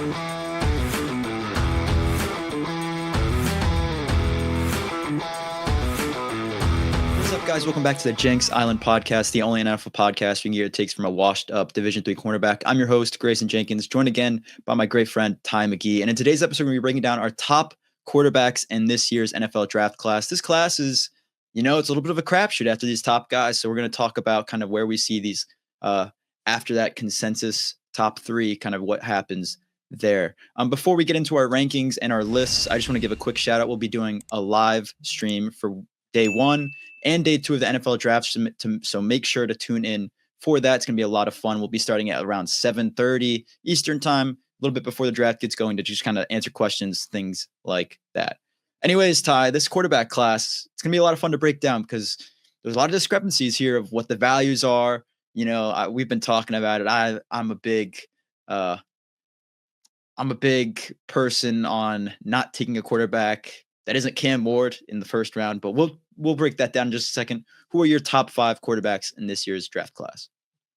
What's up, guys? Welcome back to the Jenks Island Podcast, the only NFL podcast you can get your takes from a washed-up Division III cornerback. I'm your host, Grayson Jenkins, joined again by my great friend, Ty McGee. And in today's episode, we're going to be breaking down our top quarterbacks in this year's NFL draft class. This class is, it's a little bit of a crapshoot after these top guys. So we're going to talk about kind of where we see these after that consensus top three, kind of what happens there. Before we get into our rankings and our lists, I just want to give a quick shout out. We'll be doing a live stream for day one and day two of the NFL draft. So make sure to tune in for that. It's going to be a lot of fun. We'll be starting at around 7:30 Eastern time, a little bit before the draft gets going, to just kind of answer questions, things like that. Anyways, Ty, this quarterback class, it's going to be a lot of fun to break down because there's a lot of discrepancies here of what the values are. We've been talking about it. I'm a big person on not taking a quarterback that isn't Cam Ward in the first round, but we'll break that down in just a second. Who are your top five quarterbacks in this year's draft class?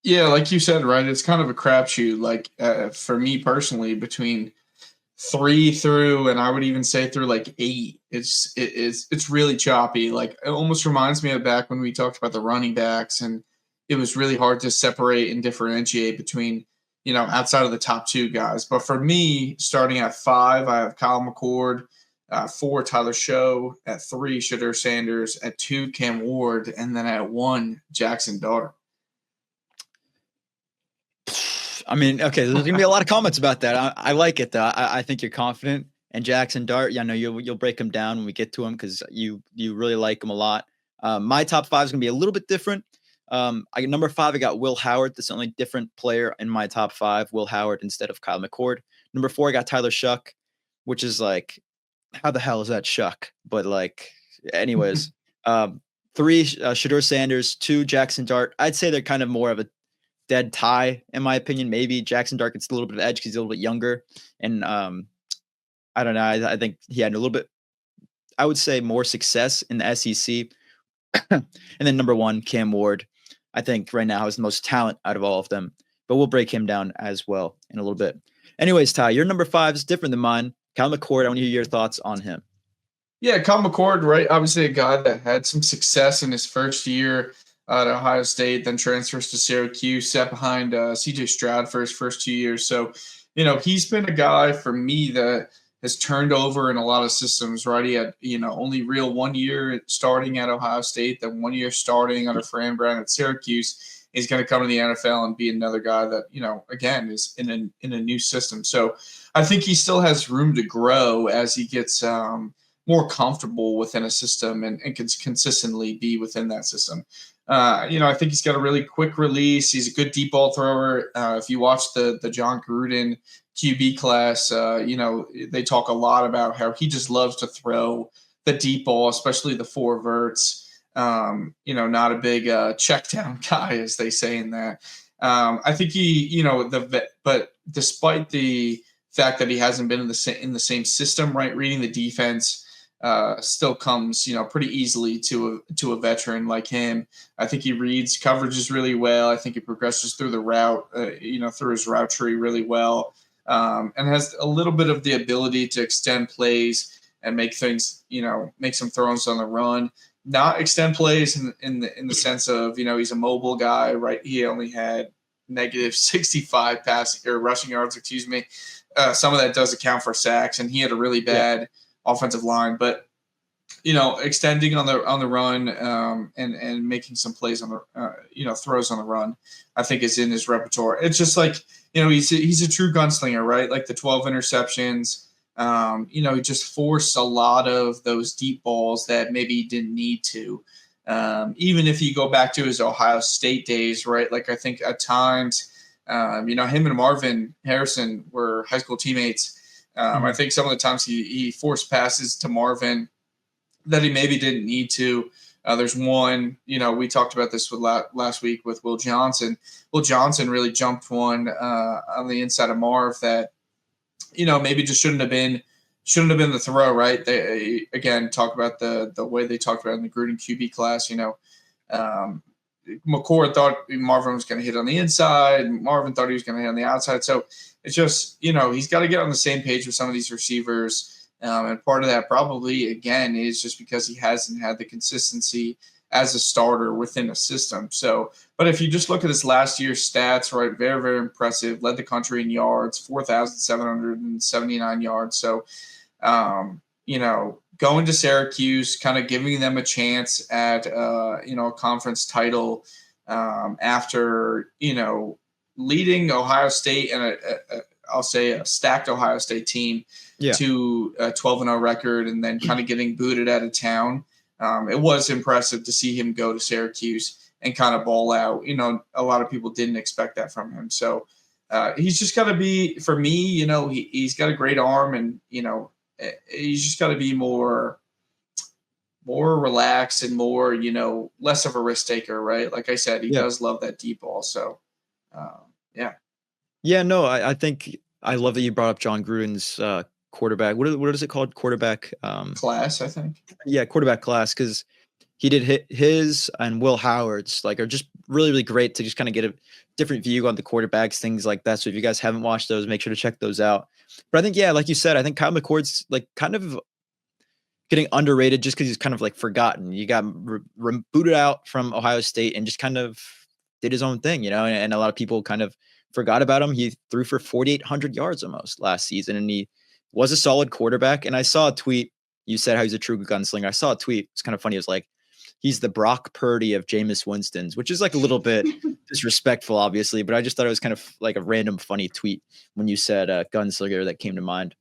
Yeah, like you said, right, it's kind of a crapshoot. Like for me personally, between 3 through, and I would even say through like 8, it's really choppy. Like it almost reminds me of back when we talked about the running backs, and it was really hard to separate and differentiate between, outside of the top 2 guys. But for me, starting at 5, I have Kyle McCord. 4, Tyler Shough. At 3, Shedeur Sanders. At 2, Cam Ward. And then at 1, Jaxson Dart. I mean, okay, there's going to be a lot of comments about that. I like it, though. I think you're confident. And Jaxson Dart, I know you'll break him down when we get to him because you really like him a lot. My top 5 is going to be a little bit different. Number 5, I got Will Howard. That's the only different player in my top 5, Will Howard instead of Kyle McCord. Number 4, I got Tyler Shough, which is like, how the hell is that Shough? But anyways, 3, Shedeur Sanders, 2, Jaxson Dart. I'd say they're kind of more of a dead tie, in my opinion. Maybe Jaxson Dart gets a little bit of edge because he's a little bit younger. And I don't know. I think he had a little bit, I would say, more success in the SEC. And then number 1, Cam Ward, I think right now has the most talent out of all of them. But we'll break him down as well in a little bit. Anyways, Ty, your number 5 is different than mine. Kyle McCord, I want to hear your thoughts on him. Yeah, Kyle McCord, right? Obviously a guy that had some success in his first year at Ohio State, then transfers to Syracuse, sat behind C.J. Stroud for his first 2 years. So, he's been a guy for me that has turned over in a lot of systems, right? He had, only real 1 year starting at Ohio State, then 1 year starting under Fran Brown at Syracuse. He's going to come to the NFL and be another guy that, again, is in a new system. So I think he still has room to grow as he gets more comfortable within a system and can consistently be within that system. I think he's got a really quick release. He's a good deep ball thrower. If you watch the John Gruden QB class, they talk a lot about how he just loves to throw the deep ball, especially the 4 verts. Not a big check down guy, as they say in that. I think he, but despite the fact that he hasn't been in the same system, right, reading the defense still comes, pretty easily to a veteran like him. I think he reads coverages really well. I think he progresses through the route, through his route tree really well, and has a little bit of the ability to extend plays and make things, make some throws on the run. Not extend plays in the sense of, he's a mobile guy, right? He only had negative 65 passing or rushing yards, some of that does account for sacks, and he had a really bad offensive line. But extending on the run and making some plays on the throws on the run, I think is in his repertoire. It's just like he's a true gunslinger, right? Like the 12 interceptions. He just forced a lot of those deep balls that maybe he didn't need to. Even if you go back to his Ohio State days, right? Like I think at times, him and Marvin Harrison were high school teammates. I think some of the times he forced passes to Marvin that he maybe didn't need to. There's one, we talked about this with last week with Will Johnson. Will Johnson really jumped one on the inside of Marv that, maybe just shouldn't have been the throw, right? They again talk about the way they talked about in the Gruden QB class, McCord thought Marvin was going to hit on the inside. Marvin thought he was going to hit on the outside. So it's just, he's got to get on the same page with some of these receivers. And part of that probably, again, is just because he hasn't had the consistency as a starter within a system. So, but if you just look at his last year's stats, right, very, very impressive. Led the country in yards, 4,779 yards. So, going to Syracuse, kind of giving them a chance at, a conference title after, leading Ohio State and I'll say a stacked Ohio State team to a 12-0 record and then kind of getting booted out of town. It was impressive to see him go to Syracuse and kind of ball out. A lot of people didn't expect that from him. So he's just got to be, for me, he's got a great arm and, he's just got to be more relaxed and more, less of a risk taker, right? Like I said, he does love that deep ball. So, yeah. Yeah, no, I think I love that you brought up John Gruden's quarterback. What is it called? Quarterback class, I think. Yeah, quarterback class, because he did his and Will Howard's are just really, really great to just kind of get a different view on the quarterbacks, things like that. So if you guys haven't watched those, make sure to check those out. But I think, like you said, I think Kyle McCord's kind of getting underrated just because he's kind of forgotten. You got booted out from Ohio State and just kind of did his own thing, and a lot of people kind of forgot about him. He threw for 4,800 yards almost last season, and he was a solid quarterback. And I saw a tweet. You said how he's a true gunslinger. I saw a tweet. It's kind of funny. It was he's the Brock Purdy of Jameis Winston's, which is a little bit disrespectful, obviously, but I just thought it was kind of a random funny tweet when you said gunslinger that came to mind.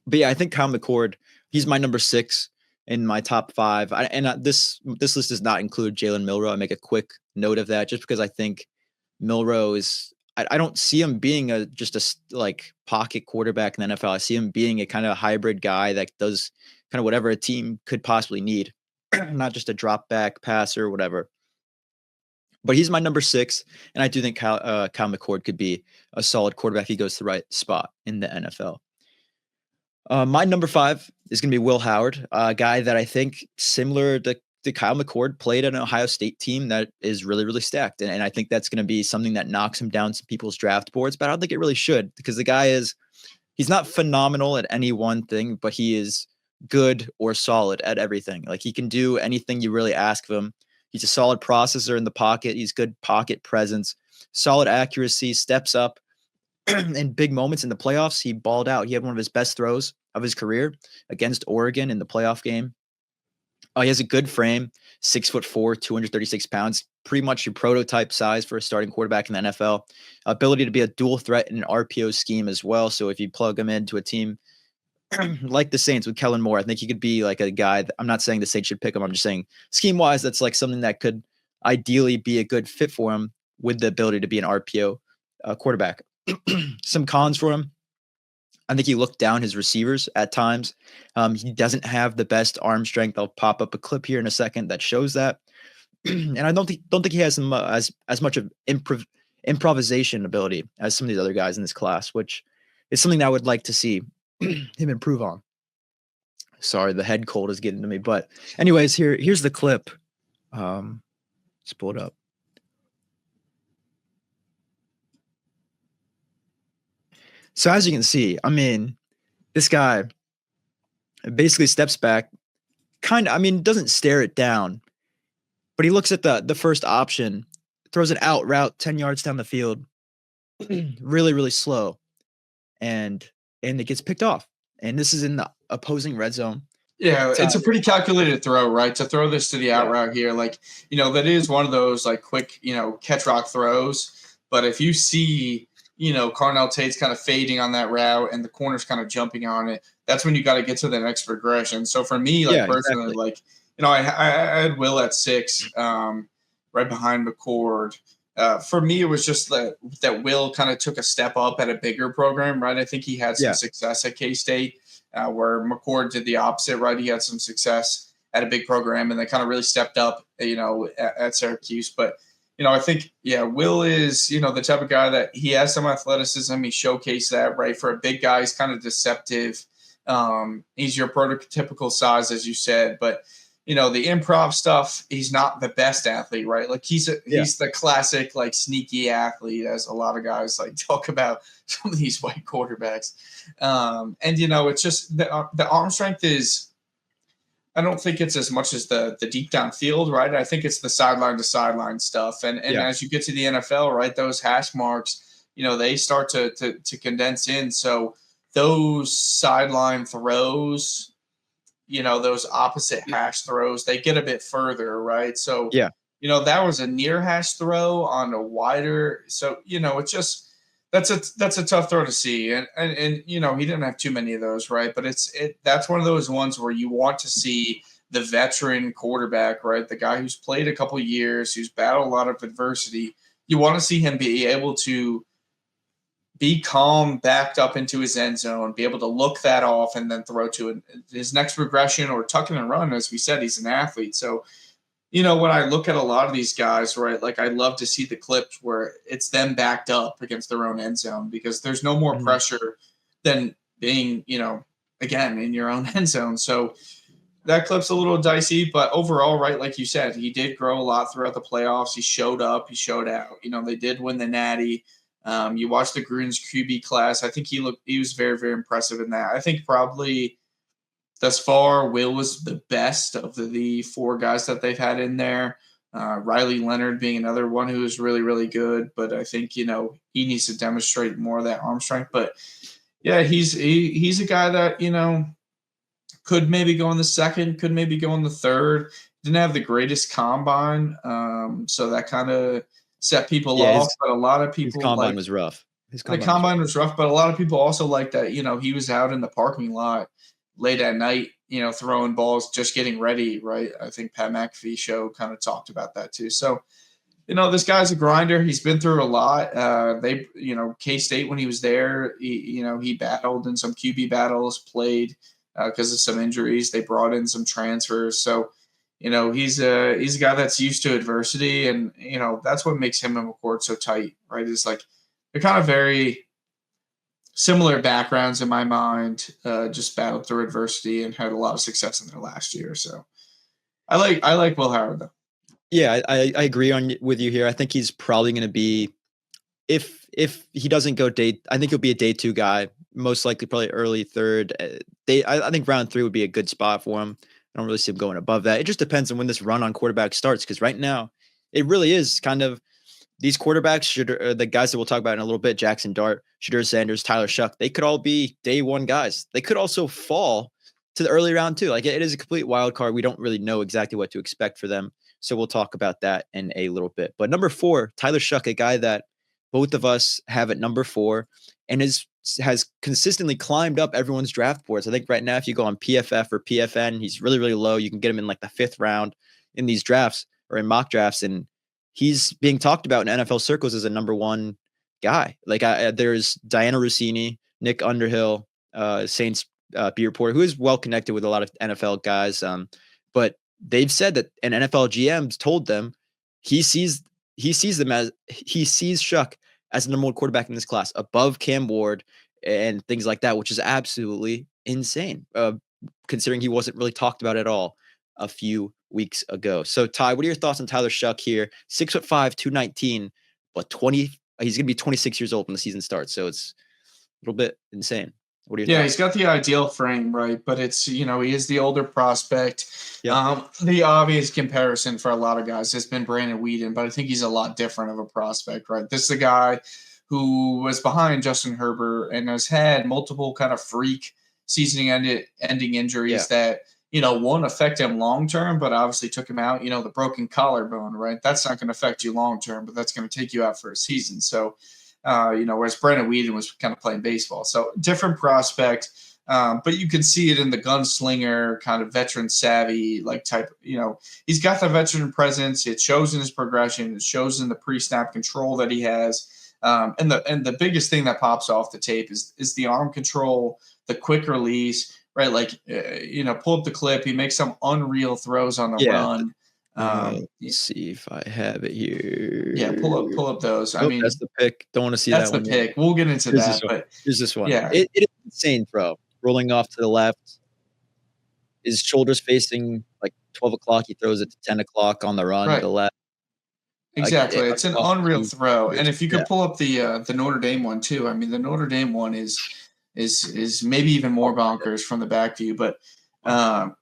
But yeah, I think Kyle McCord, he's my number 6 in my top 5. This list does not include Jalen Milroe. I make a quick note of that just because I think Milroe is, I don't see him being just a pocket quarterback in the NFL. I see him being a kind of hybrid guy that does kind of whatever a team could possibly need, not just a drop back passer or whatever. But he's my number 6, and I do think Kyle McCord could be a solid quarterback if he goes to the right spot in the NFL. My number 5 is going to be Will Howard, a guy that I think, similar to Kyle McCord, played an Ohio State team that is really, really stacked. And I think that's going to be something that knocks him down some people's draft boards, but I don't think it really should, because the guy he's not phenomenal at any one thing, but he is good or solid at everything. He can do anything you really ask of him. He's a solid processor in the pocket. He's good pocket presence, solid accuracy, steps up in big moments in the playoffs. He balled out. He had one of his best throws of his career against Oregon in the playoff game. He has a good frame, 6'4", 236 pounds, pretty much your prototype size for a starting quarterback in the NFL. Ability to be a dual threat in an RPO scheme as well. So if you plug him into a team like the Saints with Kellen Moore, I think he could be a guy I'm not saying the Saints should pick him. I'm just saying scheme-wise, that's something that could ideally be a good fit for him with the ability to be an RPO quarterback. Some cons for him. I think he looked down his receivers at times. He doesn't have the best arm strength. I'll pop up a clip here in a second that shows that. And I don't think he has as much of improvisation ability as some of these other guys in this class, which is something that I would like to see him improve on. Sorry, the head cold is getting to me. But anyways, here's the clip. Let's pull it up. So as you can see, this guy basically steps back, doesn't stare it down, but he looks at the first option, throws an out route 10 yards down the field, really, really slow, and it gets picked off. And this is in the opposing red zone. Yeah, it's a pretty calculated throw, right? To throw this to the out route here, that is one of those quick, catch rock throws. But if you see, Carnell Tate's kind of fading on that route and the corner's kind of jumping on it, that's when you got to get to the next progression. So for me, personally, exactly. I had Will at 6, right behind McCord. For me, it was just that Will kind of took a step up at a bigger program, right? I think he had some success at K-State, where McCord did the opposite, right? He had some success at a big program and they kind of really stepped up, at Syracuse. But I think, Will is, the type of guy that he has some athleticism. He showcased that, right? For a big guy, he's kind of deceptive. He's your prototypical size, as you said. But, the improv stuff, he's not the best athlete, right? Like he's the classic like sneaky athlete, as a lot of guys like talk about some of these white quarterbacks. And it's just the arm strength is. I don't think it's as much as the deep downfield, right? I think it's the sideline to sideline stuff. And as you get to the NFL, right, those hash marks, they start to condense in. So those sideline throws, those opposite hash throws, they get a bit further, right? So, that was a near hash throw on a wider. So, it's just that's a tough throw to see. And he didn't have too many of those, right? But that's one of those ones where you want to see the veteran quarterback, right? The guy who's played a couple of years, who's battled a lot of adversity. You want to see him be able to be calm, backed up into his end zone, be able to look that off and then throw to his next progression or tuck and run. As we said, he's an athlete. So, when I look at a lot of these guys, right, like I love to see the clips where it's them backed up against their own end zone, because there's no more pressure than being, again, in your own end zone. So that clip's a little dicey, but overall, right, like you said, he did grow a lot throughout the playoffs. He showed up, he showed out. They did win the Natty. You watched the Gruden's QB class. I think he was very, very impressive in that. I think probably thus far, Will was the best of the four guys that they've had in there. Riley Leonard being another one who is really, really good. But I think, he needs to demonstrate more of that arm strength. But, yeah, he's a guy that, could maybe go in the second, could maybe go in the third. Didn't have the greatest combine. So that kind of set people off. But a lot of people – his combine was rough. The combine was rough. But a lot of people also like that, he was out in the parking lot late at night, throwing balls, just getting ready, right? I think Pat McAfee show kind of talked about that too. So, this guy's a grinder. He's been through a lot. K-State, when he was there, he battled in some QB battles, played because of some injuries. They brought in some transfers. So, he's a guy that's used to adversity, and, that's what makes him and McCord so tight, right? It's like they're kind of very similar backgrounds in my mind, just battled through adversity and had a lot of success in their last year. So I like Will Howard though. Yeah, I agree with you here. I think he's probably going to be, if he doesn't go I think he'll be a day 2 guy, most likely probably early third. I think round 3 would be a good spot for him. I don't really see him going above that. It just depends on when this run on quarterback starts, because right now it really is kind of these quarterbacks, the guys that we'll talk about in a little bit, Jaxson Dart, Shedeur Sanders, Tyler Shough, they could all be day 1 guys. They could also fall to the early round too. Like it is a complete wild card. We don't really know exactly what to expect for them. So we'll talk about that in a little bit. But number 4, Tyler Shough, a guy that both of us have at number 4 and has consistently climbed up everyone's draft boards. I think right now, if you go on PFF or PFN, he's really, really low. You can get him in like the 5th round in these drafts or in mock drafts. And he's being talked about in NFL circles as a number 1 guy. Like there's Diana Rossini, Nick Underhill, Saints beat reporter, who is well connected with a lot of NFL guys. But they've said that an NFL GM's told them he sees Shough as the number 1 quarterback in this class, above Cam Ward and things like that, which is absolutely insane, considering he wasn't really talked about at all a few weeks ago. So Ty, what are your thoughts on Tyler Shough here? 6'5", 219, but 20. He's going to be 26 years old when the season starts. So it's a little bit insane. What are your thoughts? He's got the ideal frame, right? But it's, he is the older prospect. Yep. The obvious comparison for a lot of guys has been Brandon Weeden, but I think he's a lot different of a prospect, right? This is a guy who was behind Justin Herbert and has had multiple kind of freak season-ending injuries that, won't affect him long-term, but obviously took him out. The broken collarbone, right? That's not going to affect you long-term, but that's going to take you out for a season. So, whereas Brandon Weeden was kind of playing baseball. So different prospect, but you can see it in the gunslinger kind of veteran savvy, like type, he's got the veteran presence. It shows in his progression. It shows in the pre-snap control that he has. And the biggest thing that pops off the tape is the arm control, the quick release, right? Like, pull up the clip. He makes some unreal throws on the run. Let's see if I have it here. Yeah, pull up those. I mean, that's the pick. Don't want to see that one. That's the pick. We'll get into that. But here's this one. Yeah, it is insane throw. Rolling off to the left, his shoulders facing like 12 o'clock, he throws it to 10 o'clock on the run to Right. the left. Exactly. It's an Oh, unreal throw. And if you yeah. could pull up the Notre Dame one too, I mean the Notre Dame one is maybe even more bonkers from the back view, but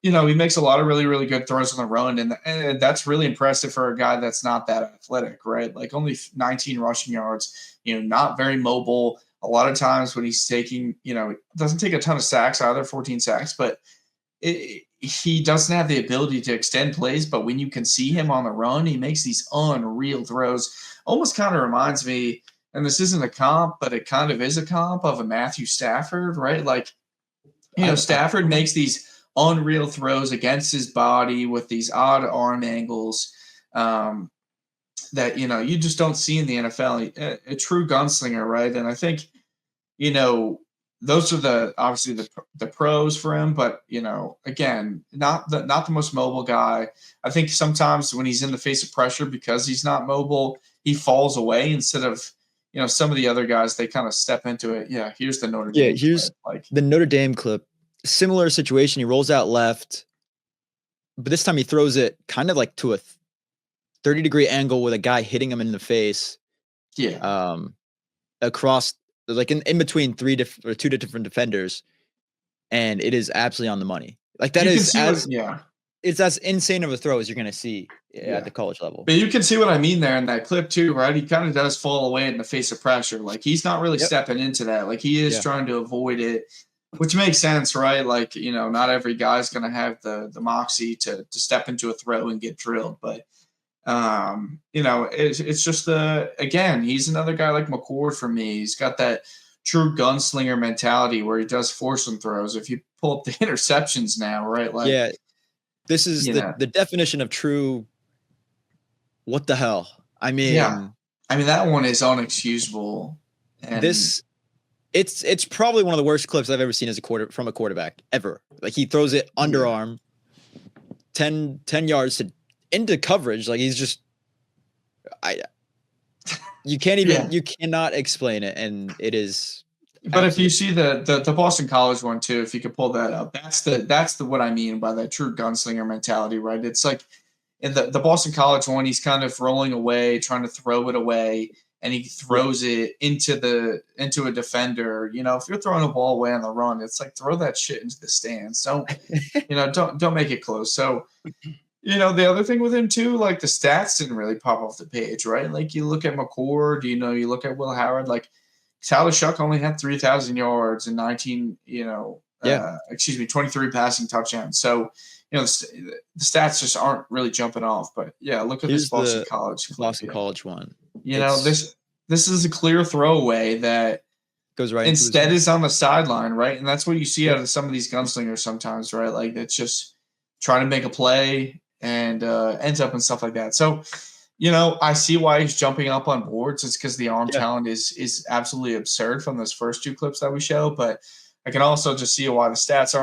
he makes a lot of really, really good throws on the run, and that's really impressive for a guy that's not that athletic, right? Like only 19 rushing yards, not very mobile. A lot of times when he's taking, doesn't take a ton of sacks either, 14 sacks, but he doesn't have the ability to extend plays. But when you can see him on the run, he makes these unreal throws. Almost kind of reminds me, and this isn't a comp, but it kind of is a comp of a Matthew Stafford, right? Like, Stafford makes these unreal throws against his body with these odd arm angles that you just don't see in the NFL. A true gunslinger, right? And I think those are obviously the pros for him, but again, not the most mobile guy. I think sometimes when he's in the face of pressure because he's not mobile, he falls away instead of some of the other guys, they kind of step into it. Yeah, here's the Notre Dame Here's clip. the Notre Dame clip. Similar situation. He rolls out left, but this time he throws it kind of like to a 30-degree angle with a guy hitting him in the face. Yeah. Across, like in between two different defenders, and it is absolutely on the money. Like that is it's as insane of a throw as you're going to see at the college level. But you can see what I mean there in that clip too, right? He kind of does fall away in the face of pressure. Like he's not really stepping into that. Like he is trying to avoid it, which makes sense, right? Like, not every guy's going to have the moxie to step into a throw and get drilled. But, it's just again, he's another guy like McCord for me. He's got that true gunslinger mentality where he does force some throws. If you pull up the interceptions now, right? Like, this is the definition of true. What the hell? I mean, that one is unexcusable. And it's probably one of the worst clips I've ever seen from a quarterback ever. Like he throws it underarm, 10 yards into coverage. Like he's just, you cannot explain it, and it is. But if you see the Boston College one too, if you could pull that up, that's the what I mean by that true gunslinger mentality, right? It's like in the Boston College one, he's kind of rolling away, trying to throw it away, and he throws it into a defender. If you're throwing a ball away on the run, it's like throw that shit into the stands. Don't don't make it close. So the other thing with him too, like the stats didn't really pop off the page, right? Like you look at McCord, you look at Will Howard, like Tyler Shough only had 3,000 yards and 23 passing touchdowns. So, the stats just aren't really jumping off. But look at this Boston College clip. Boston College one. This is a clear throwaway that goes right. Instead is on the sideline, right? And that's what you see out of some of these gunslingers sometimes, right? Like it's just trying to make a play and ends up in stuff like that. So, I see why he's jumping up on boards. It's because the arm talent is absolutely absurd from those first two clips that we show. But I can also just see why the stats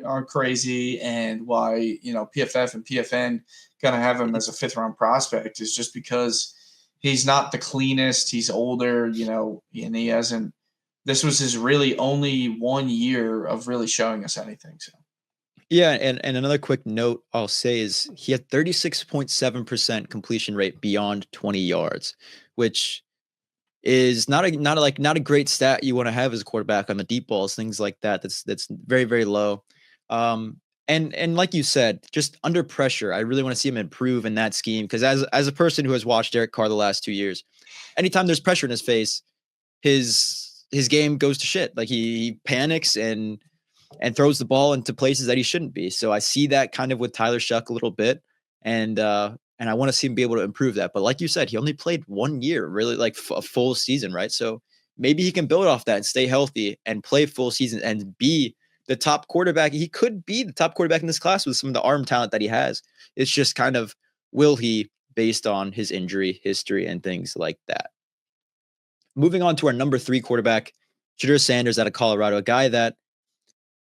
aren't crazy and why, PFF and PFN kind of have him as a 5th-round prospect is just because he's not the cleanest. He's older, and he hasn't – this was his really only 1 year of really showing us anything. So. Yeah, and another quick note I'll say is he had 36.7% completion rate beyond 20 yards, which is not a great stat you want to have as a quarterback on the deep balls, things like that. That's very, very low. And like you said, just under pressure, I really want to see him improve in that scheme because as a person who has watched Derek Carr the last 2 years, anytime there's pressure in his face, his game goes to shit. Like he panics and throws the ball into places that he shouldn't be. So I see that kind of with Tyler Shough a little bit. And I want to see him be able to improve that. But like you said, he only played 1 year, really like a full season, right? So maybe he can build off that and stay healthy and play full season and be the top quarterback. He could be the top quarterback in this class with some of the arm talent that he has. It's just kind of, will he, based on his injury history and things like that. Moving on to our number 3 quarterback, Shedeur Sanders out of Colorado, a guy that,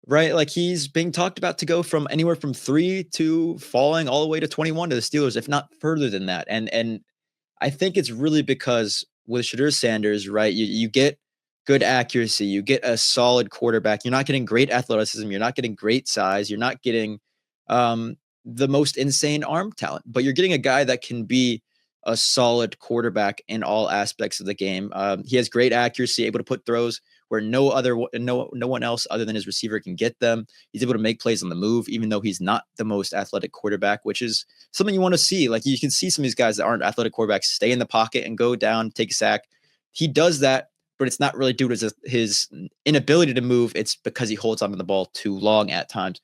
right, like he's being talked about to go from anywhere from 3 to falling all the way to 21 to the Steelers, if not further than that. And I think it's really because with Shedeur Sanders, right, you get good accuracy, you get a solid quarterback. You're not getting great athleticism, you're not getting great size, you're not getting the most insane arm talent, but you're getting a guy that can be a solid quarterback in all aspects of the game. He has great accuracy, able to put throws where no one else other than his receiver can get them. He's able to make plays on the move, even though he's not the most athletic quarterback, which is something you want to see. Like, you can see some of these guys that aren't athletic quarterbacks stay in the pocket and go down, take a sack. He does that, but it's not really due to his inability to move. It's because he holds onto the ball too long at times.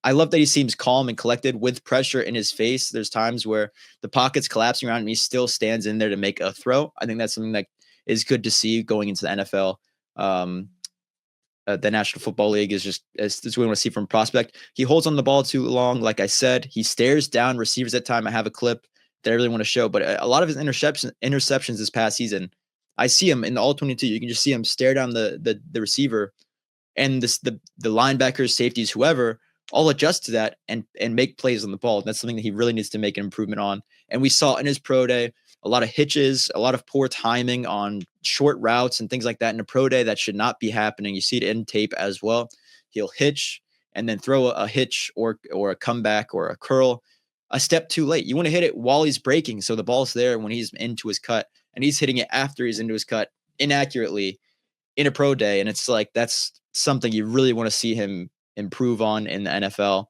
I love that he seems calm and collected with pressure in his face. There's times where the pocket's collapsing around him, he still stands in there to make a throw. I think that's something that is good to see going into the NFL. The National Football League is just as we want to see from prospect. He holds on the ball too long. Like I said, he stares down receivers at time. I have a clip that I really want to show, but a lot of his interceptions this past season, I see him in the all 22. You can just see him stare down the receiver, and the linebackers, safeties, whoever, all adjust to that and make plays on the ball. That's something that he really needs to make an improvement on. And we saw in his pro day a lot of hitches, a lot of poor timing on short routes and things like that in a pro day that should not be happening. You see it in tape as well. He'll hitch and then throw a hitch or a comeback or a curl a step too late. You want to hit it while he's breaking, so the ball's there when he's into his cut, and he's hitting it after he's into his cut inaccurately in a pro day. And it's like, that's something you really want to see him improve on in the NFL.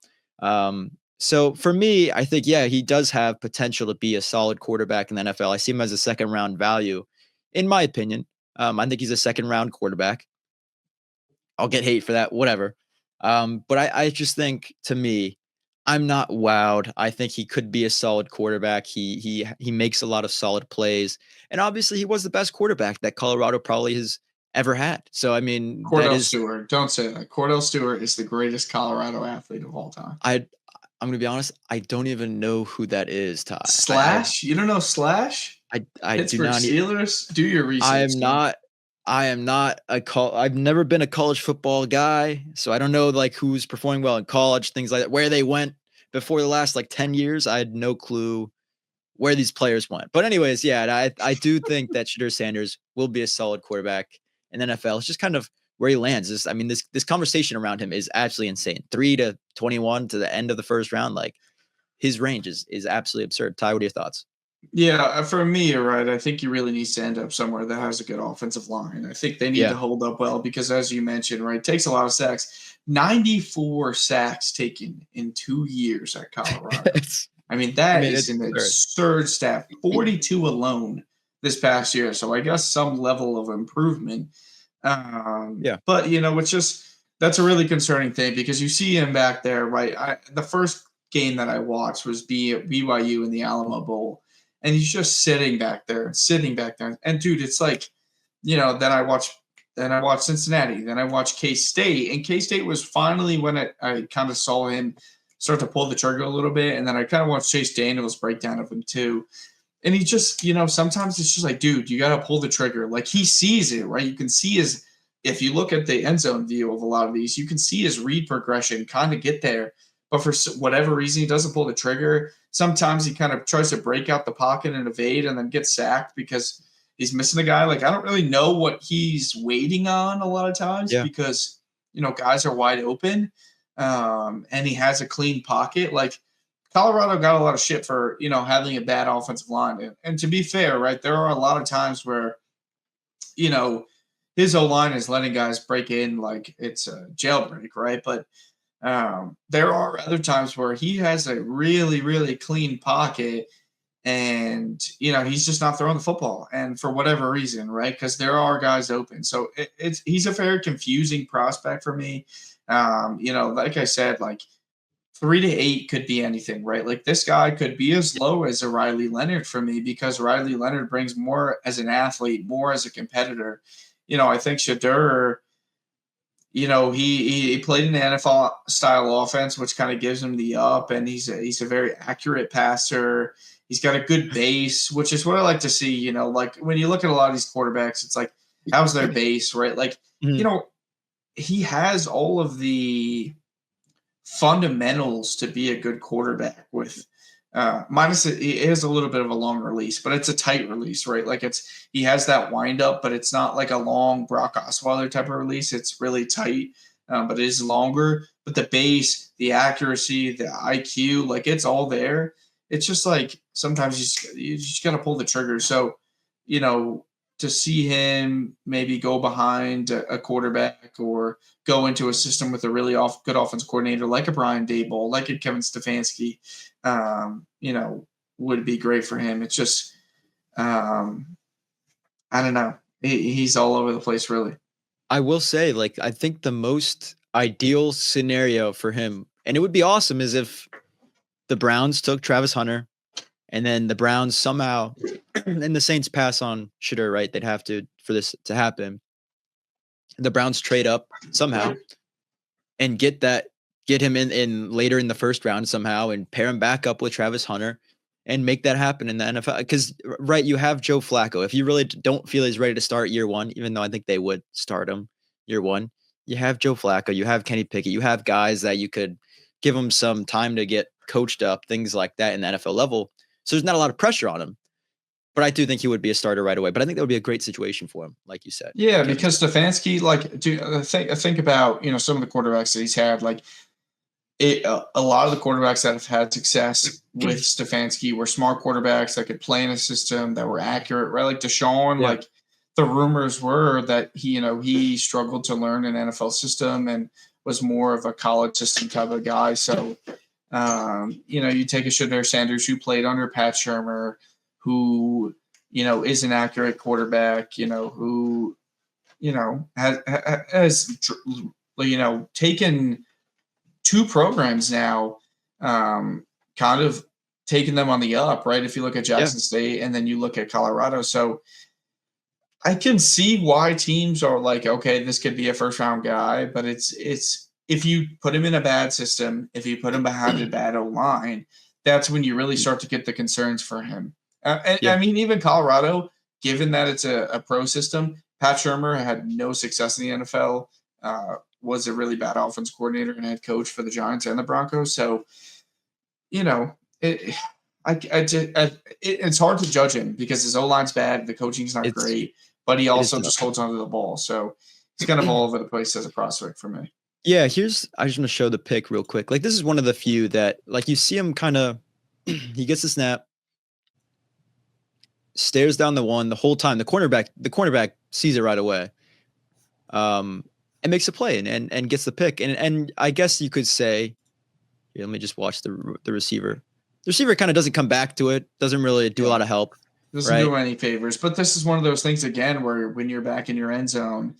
So for me, I think, yeah, he does have potential to be a solid quarterback in the NFL. I see him as a second round value, in my opinion. I think he's a second round quarterback. I'll get hate for that, whatever. But I just think, to me, I'm not wowed. I think he could be a solid quarterback. He makes a lot of solid plays, and obviously he was the best quarterback that Colorado probably has ever had. So I mean, Stewart. Don't say that. Cordell Stewart is the greatest Colorado athlete of all time. I'm gonna be honest. I don't even know who that is, Ty. Slash? You don't know Slash? I Pittsburgh do not. Steelers. Do your research. I am not I've never been a college football guy, so I don't know like who's performing well in college, things like that, where they went before the last like 10 years. I had no clue where these players went. But anyways, yeah, I do think that Shedeur Sanders will be a solid quarterback in the NFL. It's just kind of where he lands. This conversation around him is actually insane. 3 to 21 to the end of the first round. Like, his range is absolutely absurd. Ty, what are your thoughts? Yeah, for me, you're right. I think he really needs to end up somewhere that has a good offensive line. I think they need to hold up well because, as you mentioned, right, it takes a lot of sacks. 94 sacks taken in 2 years at Colorado. I mean, that is an absurd stat. 42 alone this past year. So I guess some level of improvement. But, it's just – that's a really concerning thing because you see him back there, right? The first game that I watched was BYU in the Alamo Bowl. And he's just sitting back there. And dude, it's like, then I watched Cincinnati. Then I watched K-State. And K-State was finally when I kind of saw him start to pull the trigger a little bit. And then I kind of watched Chase Daniels' breakdown of him too. And he just, sometimes it's just like, dude, you got to pull the trigger. Like, he sees it, right? You can see if you look at the end zone view of a lot of these, you can see his read progression kind of get there. But for whatever reason, he doesn't pull the trigger. Sometimes he kind of tries to break out the pocket and evade and then get sacked because he's missing a guy. Like, I don't really know what he's waiting on a lot of times because, guys are wide open and he has a clean pocket. Like, Colorado got a lot of shit for, having a bad offensive line. And to be fair, right, there are a lot of times where, his O-line is letting guys break in like it's a jailbreak, right? But there are other times where he has a really, really clean pocket and, he's just not throwing the football. And for whatever reason, right, because there are guys open. So he's a very confusing prospect for me. Like I said, like 3 to 8 could be anything, right? Like, this guy could be as low as a Riley Leonard for me because Riley Leonard brings more as an athlete, more as a competitor. I think Shedeur, he played in the NFL style offense, which kind of gives him the up, and he's a very accurate passer. He's got a good base, which is what I like to see. Like, when you look at a lot of these quarterbacks, it's like, how's their base, right? Like, he has all of the fundamentals to be a good quarterback with minus it has a little bit of a long release, but it's a tight release, right? Like, he has that wind up, but it's not like a long Brock Osweiler type of release. It's really tight. but it is longer. But the base, the accuracy, the IQ, like it's all there. It's just like sometimes you just got to pull the trigger. So, you know, to see him maybe go behind a quarterback or go into a system with a really good offense coordinator like a Brian Daboll, like a Kevin Stefanski, you know, would be great for him. It's just, I don't know. He's all over the place, really. I will say, like, I think the most ideal scenario for him, and it would be awesome, is if the Browns took Travis Hunter, and then the Browns somehow, and the Saints pass on Shedeur, right? They'd have to for this to happen. The Browns trade up somehow and get him in later in the first round somehow, and pair him back up with Travis Hunter, and make that happen in the NFL. Because right, you have Joe Flacco. If you really don't feel he's ready to start year one, even though I think they would start him year one, you have Joe Flacco, you have Kenny Pickett, you have guys that you could give him some time to get coached up, things like that in the NFL level. So there's not a lot of pressure on him. But I do think he would be a starter right away. But I think that would be a great situation for him, like you said. Yeah, because Stefanski, like, think about some of the quarterbacks that he's had. Like, a lot of the quarterbacks that have had success with Stefanski were smart quarterbacks that could play in a system that were accurate, right? Like Deshaun, Yeah. like the rumors were that he struggled to learn an NFL system and was more of a college system type of guy. So, you take a Shedeur Sanders who played under Pat Shurmur, who is an accurate quarterback, who has taken two programs now, kind of taking them on the up, right? If you look at Jackson State and then you look at Colorado. So I can see why teams are like, okay, this could be a first round guy, but it's if you put him in a bad system, if you put him behind a bad O-line, that's when you really start to get the concerns for him. I mean, even Colorado, given that it's a pro system, Pat Shurmur had no success in the NFL, was a really bad offense coordinator and head coach for the Giants and the Broncos. So, it's hard to judge him because his O-line's bad, the coaching's not great, but he also just holds onto the ball. So he's kind of all over the place as a prospect for me. Yeah, I just want to show the pick real quick. Like, this is one of the few that, like, you see him kind of, he gets the snap, stares down the one the whole time. The cornerback sees it right away, and makes a play and gets the pick. And I guess you could say, here, let me just watch the receiver. The receiver kind of doesn't come back to it. Doesn't really do a lot of help. Doesn't do any favors. But this is one of those things again where when you're back in your end zone,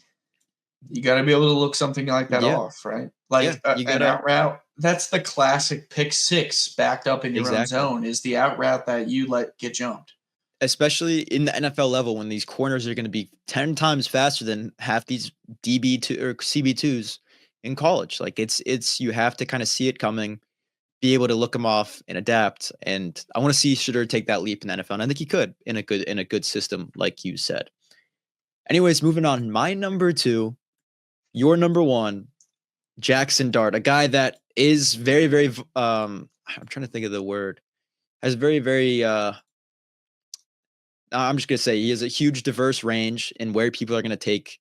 you got to be able to look something like that off, right? Like an out route. That's the classic pick six backed up in your own zone is the out route that you let get jumped. Especially in the NFL level when these corners are going to be 10 times faster than half these DB2 or CB2s in college. Like it's you have to kind of see it coming, be able to look them off and adapt. And I want to see Shedeur take that leap in the NFL. And I think he could in a good system, like you said. Anyways, moving on. My number 2, your number 1, Jaxson Dart, a guy that is very, very I'm trying to think of the word. Has very, very I'm just going to say he has a huge diverse range in where people are going to think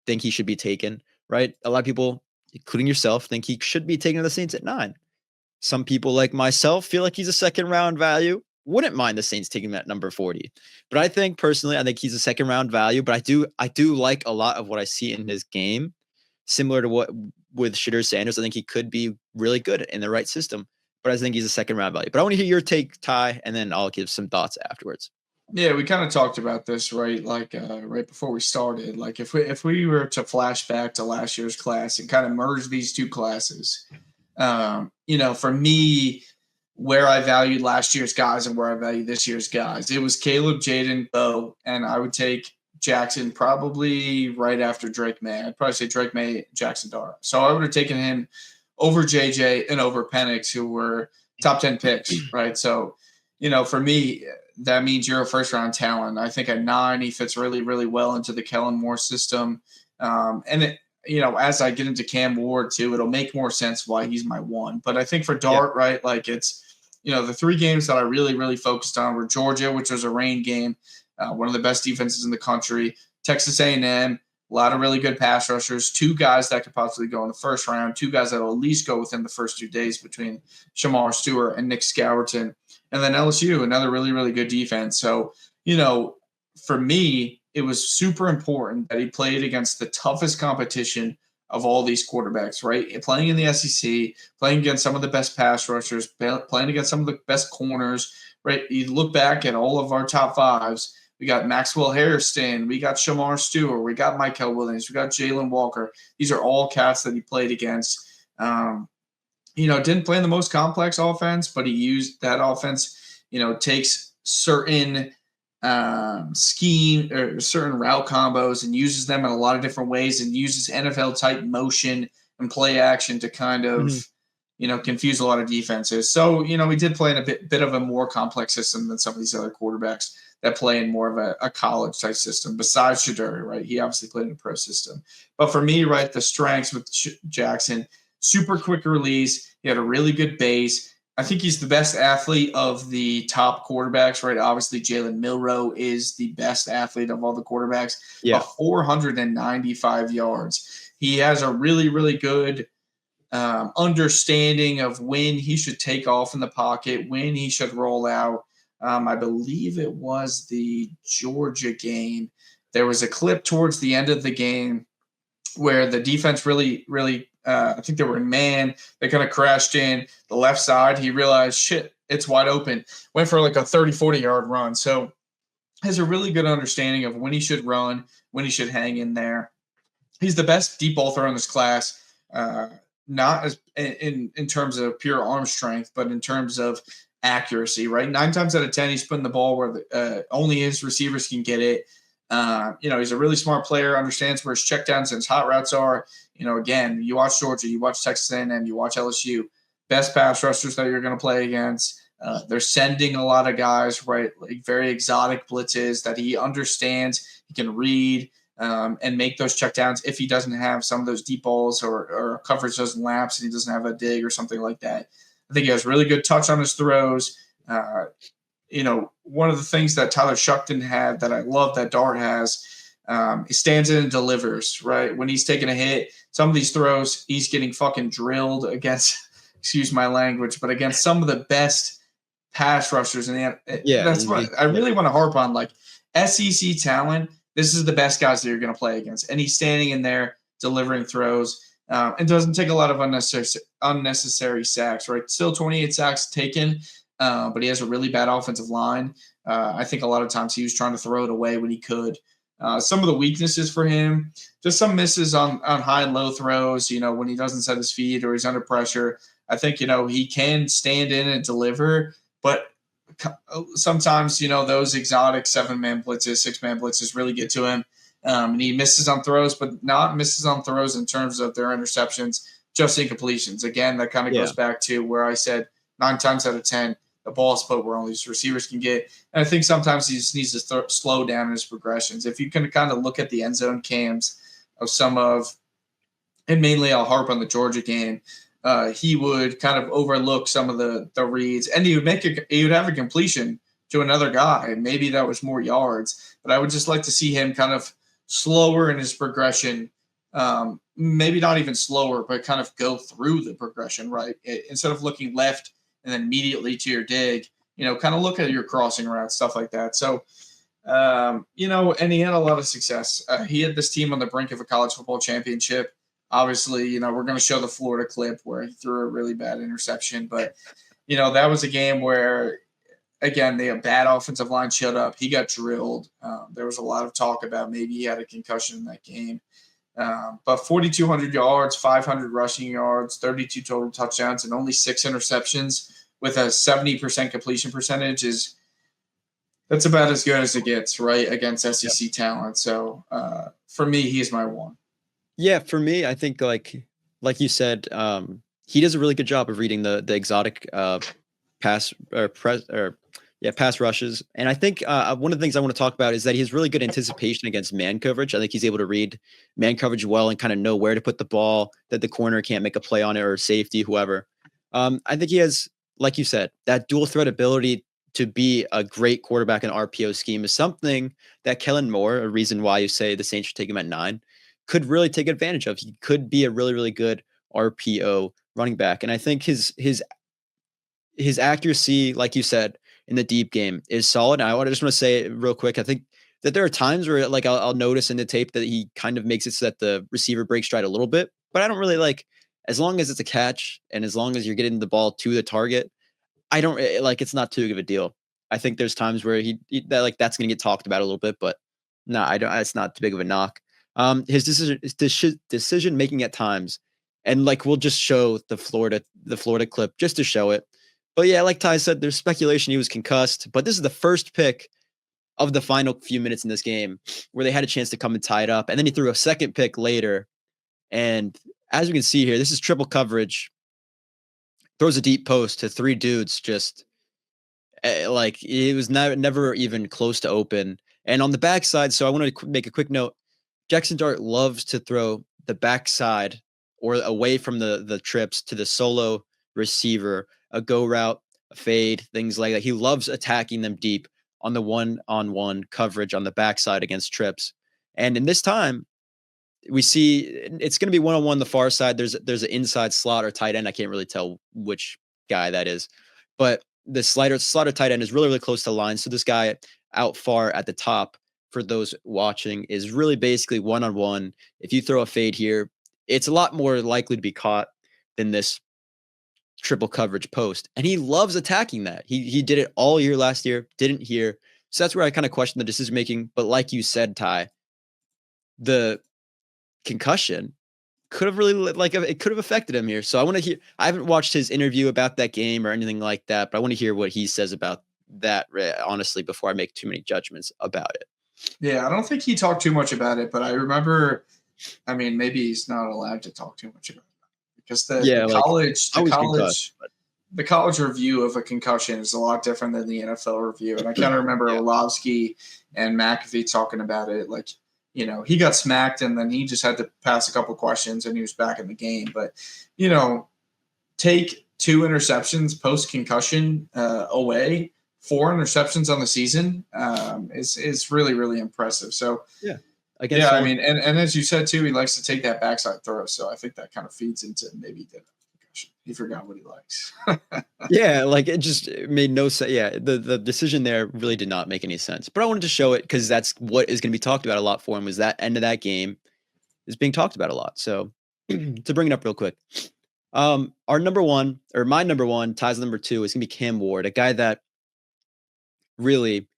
he should be taken, right? A lot of people, including yourself, think he should be taken to the Saints at 9. Some people like myself feel like he's a second round value. Wouldn't mind the Saints taking him at number 40. But I think personally, I think he's a second round value, but I do like a lot of what I see in his game, similar to what with Shedeur Sanders. I think he could be really good in the right system, but I think he's a second round value. But I want to hear your take, Ty, and then I'll give some thoughts afterwards. Yeah, we kind of talked about this, right? Like right before we started. Like if we were to flash back to last year's class and kind of merge these two classes, for me, where I valued last year's guys and where I value this year's guys, it was Caleb, Jaden, Bo, and I would take Jaxson probably right after Drake May. I'd probably say Drake May, Jaxson Dart. So I would have taken him over JJ and over Penix, who were top 10 picks, right? So, for me, that means you're a first-round talent. I think at 9, he fits really, really well into the Kellen Moore system. As I get into Cam Ward too, it'll make more sense why he's my 1. But I think for Dart, right, like it's, the 3 games that I really, really focused on were Georgia, which was a rain game, one of the best defenses in the country, Texas A&M, A lot of really good pass rushers, 2 guys that could possibly go in the first round, 2 guys that will at least go within the first 2 days between Shamar Stewart and Nick Scourton. And then LSU, another really, really good defense. So, for me, it was super important that he played against the toughest competition of all these quarterbacks, right? Playing in the SEC, playing against some of the best pass rushers, playing against some of the best corners, right? You look back at all of our top 5s. We got Maxwell Hairston. We got Shamar Stewart. We got Michael Williams. We got Jalen Walker. These are all cats that he played against. Didn't play in the most complex offense, but he used that offense, takes certain scheme or certain route combos and uses them in a lot of different ways and uses NFL type motion and play action to kind of, confuse a lot of defenses. So, we did play in a bit of a more complex system than some of these other quarterbacks that play in more of a college type system besides Shedeur, right? He obviously played in a pro system. But for me, right, the strengths with Jaxson, super quick release. He had a really good base. I think he's the best athlete of the top quarterbacks, right? Obviously, Jalen Milroe is the best athlete of all the quarterbacks. Yeah. 495 yards. He has a really, really good understanding of when he should take off in the pocket, when he should roll out. I believe it was the Georgia game. There was a clip towards the end of the game where the defense really, really, I think they were in man. They kind of crashed in the left side. He realized, shit, it's wide open. Went for like a 30, 40-yard run. So has a really good understanding of when he should run, when he should hang in there. He's the best deep ball thrower in this class, not as in terms of pure arm strength, but in terms of accuracy, right? 9 times out of 10, he's putting the ball where only his receivers can get it. He's a really smart player, understands where his checkdowns and his hot routes are. Again, you watch Georgia, you watch Texas A&M, you watch LSU, best pass rushers that you're going to play against. They're sending a lot of guys, right? Like very exotic blitzes that he understands. He can read and make those checkdowns if he doesn't have some of those deep balls or coverage doesn't lapse and he doesn't have a dig or something like that. I think he has really good touch on his throws. One of the things that Tyler Shough didn't have that I love that Dart has, he stands in and delivers, right? When he's taking a hit, some of these throws, he's getting fucking drilled against, excuse my language, but against some of the best pass rushers. And that's what I really want to harp on. Like SEC talent, this is the best guys that you're going to play against. And he's standing in there delivering throws. And doesn't take a lot of unnecessary sacks, right? Still 28 sacks taken, but he has a really bad offensive line. I think a lot of times he was trying to throw it away when he could. Some of the weaknesses for him, just some misses on high and low throws, when he doesn't set his feet or he's under pressure. I think, he can stand in and deliver, but sometimes, those exotic 7-man blitzes, 6-man blitzes really get to him. And he misses on throws, but not misses on throws in terms of their interceptions, just incompletions. Again, that kind of goes back to where I said 9 times out of 10, the ball is put where only his receivers can get. And I think sometimes he just needs to slow down in his progressions. If you can kind of look at the end zone cams of and mainly I'll harp on the Georgia game, he would kind of overlook some of the reads, and he would have a completion to another guy, and maybe that was more yards. But I would just like to see him kind of slower in his progression, maybe not even slower, but kind of go through the progression, right? Instead of looking left and then immediately to your dig, kind of look at your crossing routes, stuff like that. So, and he had a lot of success. He had this team on the brink of a college football championship. Obviously, we're going to show the Florida clip where he threw a really bad interception, but, that was a game where, again, the bad offensive line showed up. He got drilled. There was a lot of talk about maybe he had a concussion in that game. But 4,200 yards, 500 rushing yards, 32 total touchdowns, and only 6 interceptions with a 70% completion percentage that's about as good as it gets, right, against SEC talent. So for me, he's my one. Yeah, for me, I think like you said, he does a really good job of reading the exotic pass rushes. And I think one of the things I want to talk about is that he has really good anticipation against man coverage. I think he's able to read man coverage well and kind of know where to put the ball, that the corner can't make a play on it, or safety, whoever. I think he has, like you said, that dual threat ability to be a great quarterback in RPO scheme is something that Kellen Moore, a reason why you say the Saints should take him at 9. could really take advantage of. He could be a really, really good RPO running back. And I think his accuracy, like you said, in the deep game is solid. And I just want to say real quick, I think that there are times where like I'll notice in the tape that he kind of makes it so that the receiver breaks stride a little bit, but I don't really like, as long as it's a catch and as long as you're getting the ball to the target, I don't like, it's not too big of a deal. I think there's times where that like that's going to get talked about a little bit, but no, I don't. It's not too big of a knock. His decision making at times, and like we'll just show the Florida clip just to show it. But yeah, like Ty said, there's speculation he was concussed, but this is the first pick of the final few minutes in this game where they had a chance to come and tie it up, and then he threw a second pick later. And as we can see here, this is triple coverage. Throws a deep post to three dudes, just like it was never even close to open. And on the backside, so I want to make a quick note. Jaxson Dart loves to throw the backside or away from the trips to the solo receiver, a go route, a fade, things like that. He loves attacking them deep on the one-on-one coverage on the backside against trips. And in this time, we see it's going to be one-on-one the far side. There's an inside slot or tight end. I can't really tell which guy that is, but the slot tight end is really, really close to the line. So this guy out far at the top, for those watching, is really basically one-on-one. If you throw a fade here, it's a lot more likely to be caught than this triple coverage post. And he loves attacking that. He did it all year last year, didn't here. So that's where I kind of question the decision making. But like you said, Ty, the concussion could have really it could have affected him here. So I want to hear. I haven't watched his interview about that game or anything like that, but I want to hear what he says about that, honestly, before I make too many judgments about it. Yeah, I don't think he talked too much about it, but I remember, I mean, maybe he's not allowed to talk too much about it because the college review of a concussion is a lot different than the NFL review. And I kind of remember Orlovsky and McAfee talking about it. Like, you know, he got smacked and then he just had to pass a couple questions and he was back in the game. But, you know, take 2 interceptions post-concussion away, 4 interceptions on the season is really, really impressive. So, yeah, I mean, and as you said, too, he likes to take that backside throw. So I think that kind of feeds into maybe he forgot what he likes. Yeah, like it just made no sense. Yeah, the decision there really did not make any sense. But I wanted to show it because that's what is going to be talked about a lot for him, was that end of that game is being talked about a lot. So to bring it up real quick, my number one, Ty's number 2 is going to be Cam Ward, a guy that really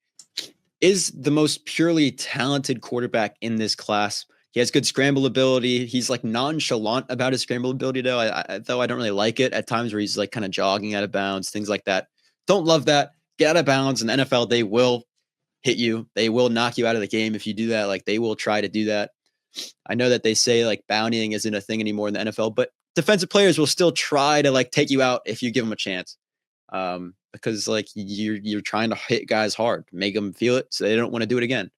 is the most purely talented quarterback in this class. He has good scramble ability. He's like nonchalant about his scramble ability, though. I don't really like it at times where he's like kind of jogging out of bounds, things like that. Don't love that. Get out of bounds. In the NFL, they will hit you. They will knock you out of the game if you do that. Like they will try to do that. I know that they say like bountying isn't a thing anymore in the NFL, but defensive players will still try to like take you out if you give them a chance. Because like you're trying to hit guys hard, make them feel it so they don't want to do it again.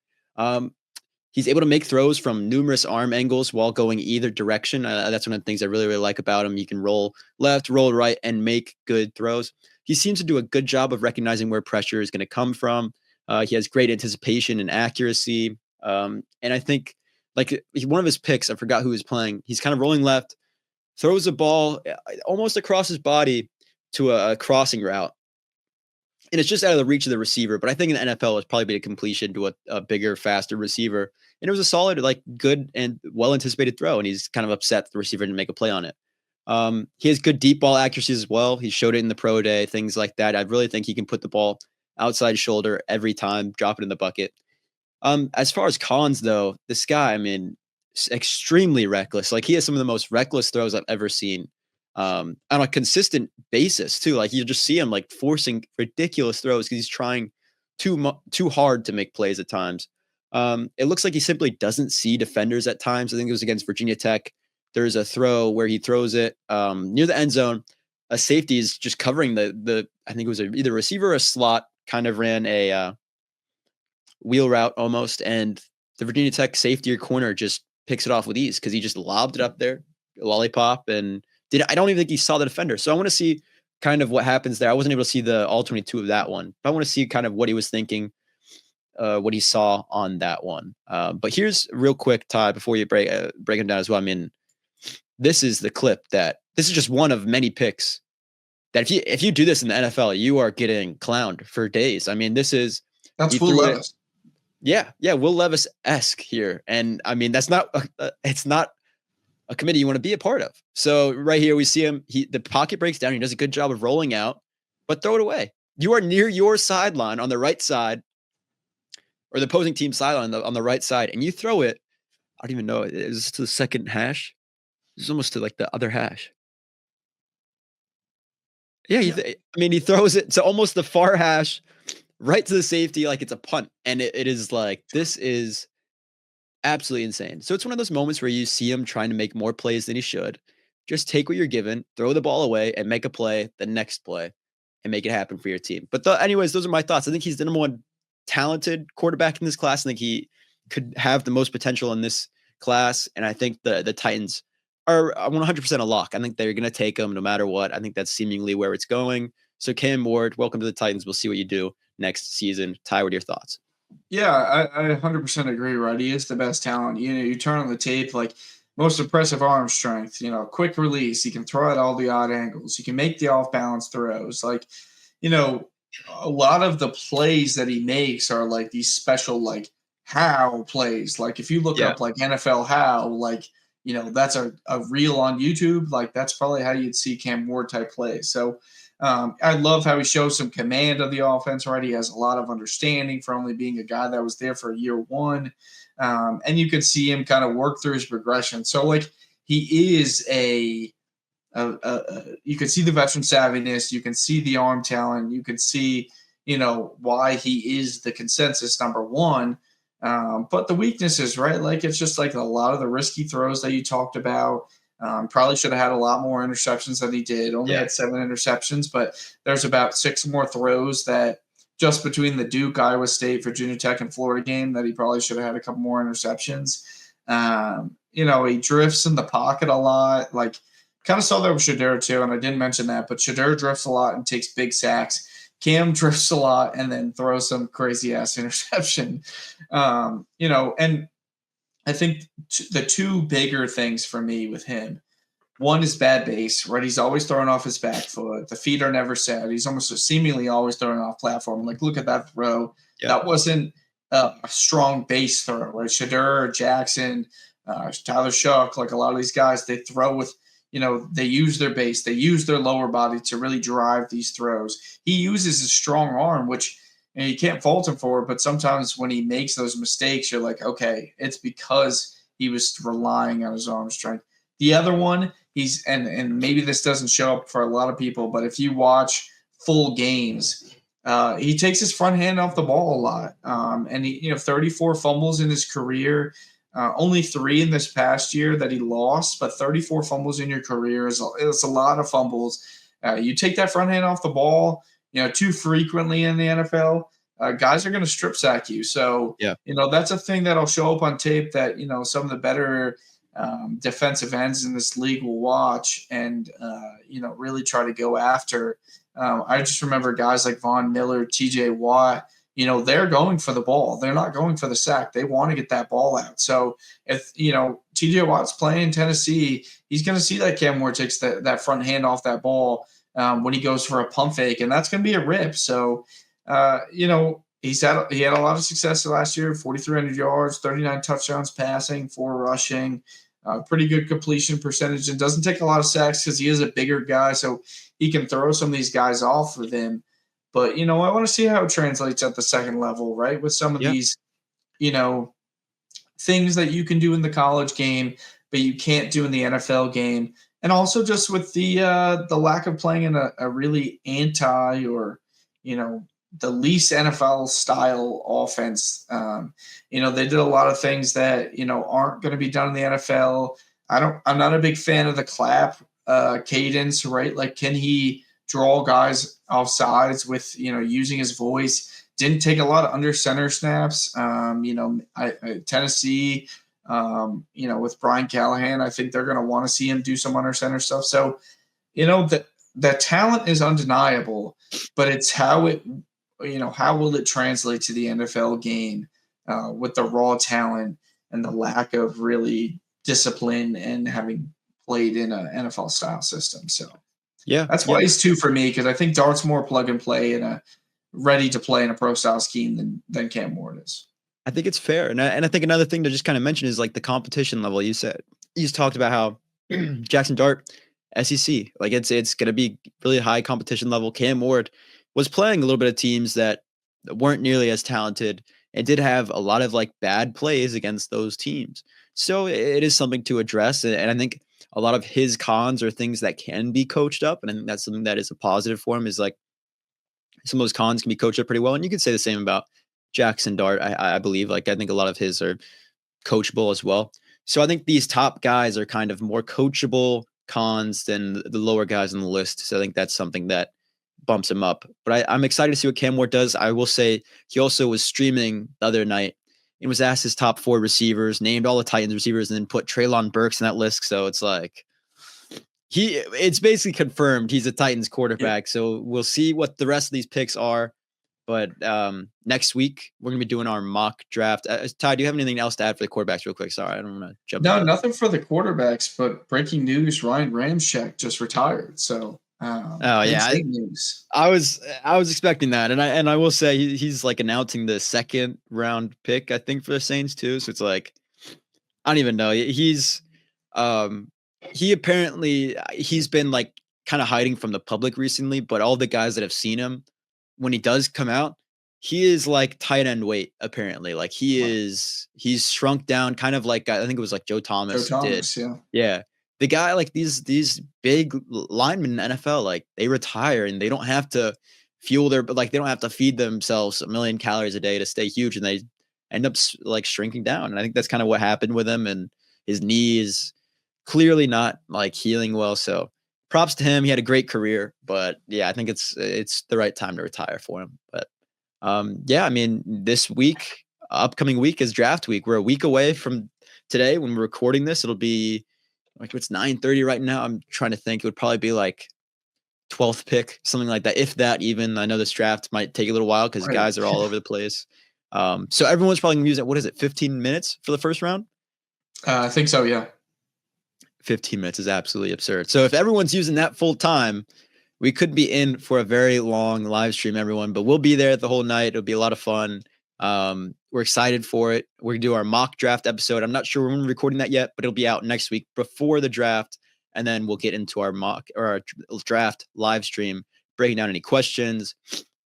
He's able to make throws from numerous arm angles while going either direction. That's one of the things I really, really like about him. You can roll left, roll right, and make good throws. He seems to do a good job of recognizing where pressure is going to come from. He has great anticipation and accuracy. And I think like one of his picks, I forgot who was playing. He's kind of rolling left, throws a ball almost across his body to a crossing route. And it's just out of the reach of the receiver. But I think in the NFL, it's probably been a completion to a bigger, faster receiver. And it was a solid, like good and well-anticipated throw. And he's kind of upset that the receiver didn't make a play on it. He has good deep ball accuracy as well. He showed it in the pro day, things like that. I really think he can put the ball outside shoulder every time, drop it in the bucket. As far as cons, though, this guy, I mean, extremely reckless. Like he has some of the most reckless throws I've ever seen. On a consistent basis too. Like you just see him like forcing ridiculous throws because he's trying too hard to make plays at times. It looks like he simply doesn't see defenders at times. I think it was against Virginia Tech. There's a throw where he throws it near the end zone. A safety is just covering the I think it was either a receiver or a slot, kind of ran a wheel route almost, and the Virginia Tech safety or corner just picks it off with ease because he just lobbed it up there, lollipop, and I don't even think he saw the defender. So I want to see kind of what happens there. I wasn't able to see the all 22 of that one, but I want to see kind of what he was thinking. what he saw on that one. But here's real quick, Ty, before you break him down as well. I mean, this is the clip that this is just one of many picks that if you do this in the NFL, you are getting clowned for days. I mean, That's he Will threw Levis. it. Yeah, Will Levis-esque here. And I mean, that's not it's not a committee you want to be a part of. So right here we see him, the pocket breaks down, he does a good job of rolling out, but throw it away. You are near your sideline on the right side, or the opposing team sideline on the right side, and you throw it. I don't even know, is this to the second hash? This is almost to like the other hash. Yeah, he throws it to almost the far hash, right to the safety, like it's a punt. And it is like, this is absolutely insane. So it's one of those moments where you see him trying to make more plays than he should. Just take what you're given, throw the ball away, and make a play the next play and make it happen for your team. But anyways, those are my thoughts. I think he's the number one talented quarterback in this class. I think he could have the most potential in this class. And I think the Titans are 100% a lock. I think they're going to take him no matter what. I think that's seemingly where it's going. So Cam Ward, welcome to the Titans. We'll see what you do next season. Ty, what are your thoughts? Yeah, I 100% agree, right? He is the best talent. You turn on the tape, like most impressive arm strength, quick release. He can throw at all the odd angles. He can make the off balance throws. Like, a lot of the plays that he makes are like these special, like how plays. Like if you look up like NFL how, like, that's a reel on YouTube. Like that's probably how you'd see Cam Ward type plays. So, I love how he shows some command of the offense, right? He has a lot of understanding for only being a guy that was there for year one. And you can see him kind of work through his progression. So, like, he is you can see the veteran savviness. You can see the arm talent. You can see, why he is the consensus number one. But the weaknesses, right? Like, it's just like a lot of the risky throws that you talked about. Probably should have had a lot more interceptions than he did. Only had 7 interceptions, but there's about 6 more throws that just between the Duke, Iowa State, Virginia Tech, and Florida game that he probably should have had a couple more interceptions. He drifts in the pocket a lot. Like, kind of saw that with Shedeur too, and I didn't mention that, but Shedeur drifts a lot and takes big sacks. Cam drifts a lot and then throws some crazy ass interception. And I think the 2 bigger things for me with him, one is bad base, right? He's always throwing off his back foot. The feet are never set. He's almost seemingly always throwing off platform. Like, look at that throw. Yeah. That wasn't a strong base throw, right? Shedeur, Jaxson, Tyler Shough, like a lot of these guys, they throw with, they use their base. They use their lower body to really drive these throws. He uses his strong arm, which – and you can't fault him for it, but sometimes when he makes those mistakes, you're like, okay, it's because he was relying on his arm strength. The other one, and maybe this doesn't show up for a lot of people, but if you watch full games, he takes his front hand off the ball a lot. And he, 34 fumbles in his career, only 3 in this past year that he lost, but 34 fumbles in your career is a lot of fumbles. You take that front hand off the ball, too frequently in the NFL, guys are going to strip sack you. So, that's a thing that'll show up on tape that, some of the better defensive ends in this league will watch and, really try to go after. I just remember guys like Von Miller, TJ Watt, they're going for the ball. They're not going for the sack. They want to get that ball out. So if, TJ Watt's playing Tennessee, he's going to see that Cam Ward takes that front hand off that ball when he goes for a pump fake, and that's going to be a rip. So, he had a lot of success last year, 4,300 yards, 39 touchdowns passing, 4 rushing, pretty good completion percentage, and doesn't take a lot of sacks because he is a bigger guy, so he can throw some of these guys off with him. But, I want to see how it translates at the second level, right, with some of these, things that you can do in the college game, but you can't do in the NFL game. And also just with the lack of playing in a really anti or, the least NFL style offense. They did a lot of things that, aren't going to be done in the NFL. I'm not a big fan of the clap cadence, right? Like, can he draw guys off sides with, using his voice? Didn't take a lot of under center snaps. Tennessee, with Brian Callahan, I think they're going to want to see him do some under center stuff. So, the talent is undeniable, but it's how it how will it translate to the NFL game with the raw talent and the lack of really discipline and having played in an NFL style system. So Yeah, that's why yeah. he's 2 for me, because I think Dart's more plug and play and ready to play in a pro style scheme than Cam Ward is. I think it's fair. And I think another thing to just kind of mention is like the competition level. You just talked about how Jaxson Dart, SEC, like it's going to be really high competition level. Cam Ward was playing a little bit of teams that weren't nearly as talented and did have a lot of like bad plays against those teams. So it is something to address. And I think a lot of his cons are things that can be coached up. And I think that's something that is a positive for him, is like some of those cons can be coached up pretty well. And you could say the same about Jaxson Dart. I believe, like, I think a lot of his are coachable as well. So I think these top guys are kind of more coachable cons than the lower guys on the list. So I think that's something that bumps him up. But I'm excited to see what Cam Ward does. I will say he also was streaming the other night and was asked his top 4 receivers, named all the Titans receivers, and then put Treylon Burks in that list. So it's like it's basically confirmed he's a Titans quarterback. So we'll see what the rest of these picks are. But next week, we're going to be doing our mock draft. Ty, do you have anything else to add for the quarterbacks real quick? Sorry, I don't want to jump No, in. nothing for the quarterbacks, but breaking news, Ryan Ramczyk just retired. So Oh yeah, big news. I was expecting that, and I will say he's like announcing the 2nd round pick, I think, for the Saints too. So it's like, I don't even know. He apparently he's been like kind of hiding from the public recently, but all the guys that have seen him, when he does come out, he is like tight end weight, apparently. Like he's shrunk down, kind of like, I think it was like Joe Thomas did. Yeah. Yeah. The guy, like these big linemen in the NFL, like they retire and they don't have to they don't have to feed themselves 1 million calories a day to stay huge, and they end up like shrinking down. And I think that's kind of what happened with him, and his knee is clearly not like healing well. So props to him. He had a great career, but yeah, I think it's the right time to retire for him. But yeah, I mean, this week, upcoming week is draft week. We're a week away from today when we're recording this. It'll be like, it's 9:30 right now. I'm trying to think. It would probably be like 12th pick, something like that. If that even. I know this draft might take a little while because guys are all over the place. So everyone's probably going to use it. What is it? 15 minutes for the first round? I think so. Yeah. 15 minutes is absolutely absurd. So if everyone's using that full time, we could be in for a very long live stream, everyone, but we'll be there the whole night. It'll be a lot of fun. We're excited for it. We're going to do our mock draft episode. I'm not sure when we're recording that yet, but it'll be out next week before the draft. And then we'll get into our mock or our draft live stream, breaking down any questions,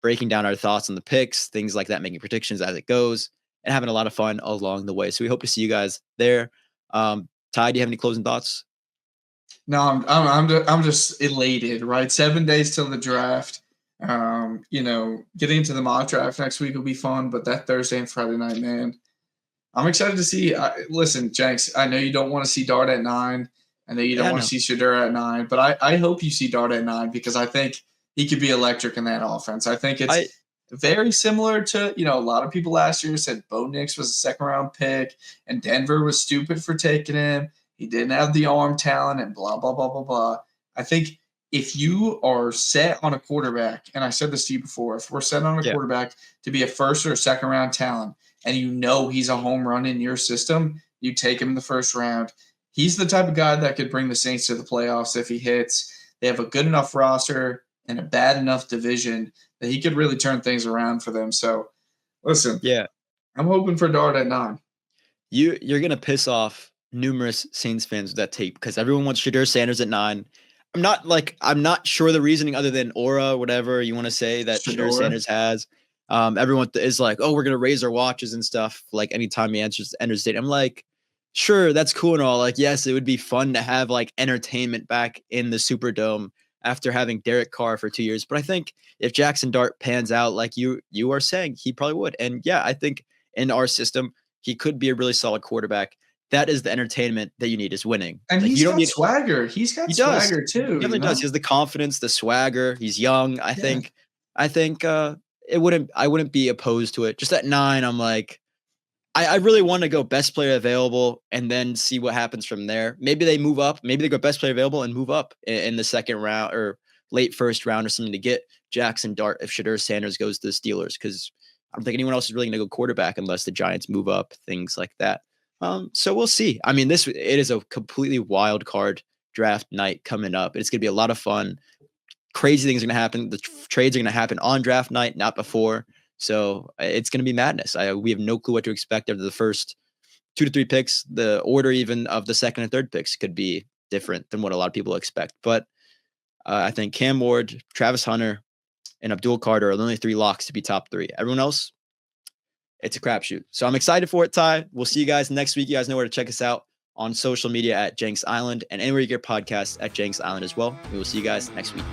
breaking down our thoughts on the picks, things like that, making predictions as it goes, and having a lot of fun along the way. So we hope to see you guys there. Ty, do you have any closing thoughts? No, I'm just elated, right? 7 days till the draft. Getting into the mock draft next week will be fun, but that Thursday and Friday night, man, I'm excited to see. Listen, Jenks, I know you don't want to see Dart at 9. I know you don't want to see Shedeur at 9, but I hope you see Dart at 9, because I think he could be electric in that offense. I think it's very similar to, a lot of people last year said Bo Nix was a 2nd round pick and Denver was stupid for taking him. He didn't have the arm talent and blah, blah, blah, blah, blah. I think if you are set on a quarterback, and I said this to you before, if we're set on a quarterback to be a 1st or a 2nd round talent, and he's a home run in your system, you take him in the 1st round. He's the type of guy that could bring the Saints to the playoffs if he hits. They have a good enough roster and a bad enough division that he could really turn things around for them. So, listen, I'm hoping for Dart at 9. You're going to piss off numerous Saints fans with that take, because everyone wants Shedeur Sanders at 9. I'm not sure the reasoning other than aura, whatever you want to say that Shedeur Sanders has. Everyone is like, oh, we're going to raise our watches and stuff. Like anytime he enters the stadium, I'm like, sure, that's cool and all. Like, yes, it would be fun to have like entertainment back in the Superdome after having Derek Carr for 2 years. But I think if Jaxson Dart pans out, like you are saying, he probably would. And yeah, I think in our system, he could be a really solid quarterback. That is the entertainment that you need, is winning. And like, you don't need swagger. He's got swagger too. He definitely does. He has the confidence, the swagger. He's young. I think I wouldn't be opposed to it. Just at 9, I'm like, I really want to go best player available and then see what happens from there. Maybe they move up. Maybe they go best player available and move up in the 2nd round or late first round or something to get Jaxson Dart if Shedeur Sanders goes to the Steelers, because I don't think anyone else is really going to go quarterback unless the Giants move up, things like that. So we'll see. I mean, it is a completely wild card draft night coming up. It's going to be a lot of fun. Crazy things are going to happen. The trades are going to happen on draft night, not before. So it's going to be madness. We have no clue what to expect after the first 2 to 3 picks. The order even of the second and third picks could be different than what a lot of people expect. But I think Cam Ward, Travis Hunter, and Abdul Carter are the only 3 locks to be top 3. Everyone else, it's a crapshoot. So I'm excited for it, Ty. We'll see you guys next week. You guys know where to check us out on social media at Jenks Island and anywhere you get podcasts at Jenks Island as well. We will see you guys next week.